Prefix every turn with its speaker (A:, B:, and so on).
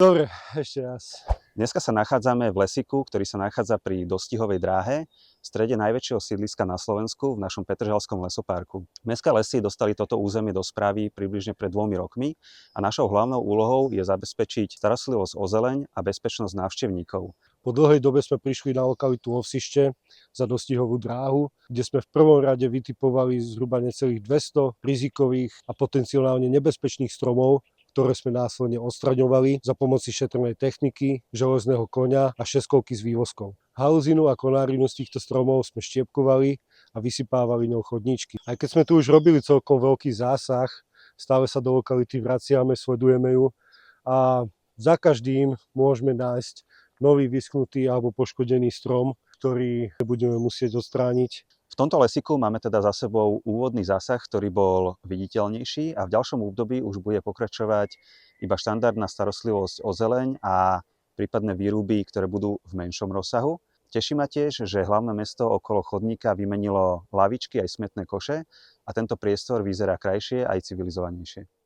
A: Dobre, ešte raz.
B: Dneska sa nachádzame v lesíku, ktorý sa nachádza pri dostihovej dráhe, v strede najväčšieho sídliska na Slovensku, v našom Petržalskom lesoparku. Mestské lesy dostali toto územie do správy približne pred 2 rokmi a našou hlavnou úlohou je zabezpečiť starostlivosť o zeleň a bezpečnosť návštevníkov.
A: Po dlhej dobe sme prišli na lokalitu Ovsište za dostihovú dráhu, kde sme v prvom rade vytipovali zhruba necelých 200 rizikových a potenciálne nebezpečných stromov, ktoré sme následne odstraňovali za pomoci šetrnej techniky, železného koňa a šeskovky s vývozkou. Haluzinu a konárinu z týchto stromov sme štiepkovali a vysypávali ňou chodníčky. Aj keď sme tu už robili celkom veľký zásah, stále sa do lokality vraciame, sledujeme ju a za každým môžeme nájsť nový vyschnutý alebo poškodený strom, ktorý budeme musieť odstrániť.
B: V tomto lesíku máme teda za sebou úvodný zásah, ktorý bol viditeľnejší a v ďalšom období už bude pokračovať iba štandardná starostlivosť o zeleň a prípadné výruby, ktoré budú v menšom rozsahu. Teší ma tiež, že hlavné mesto okolo chodníka vymenilo lavičky aj smetné koše a tento priestor vyzerá krajšie aj civilizovanejšie.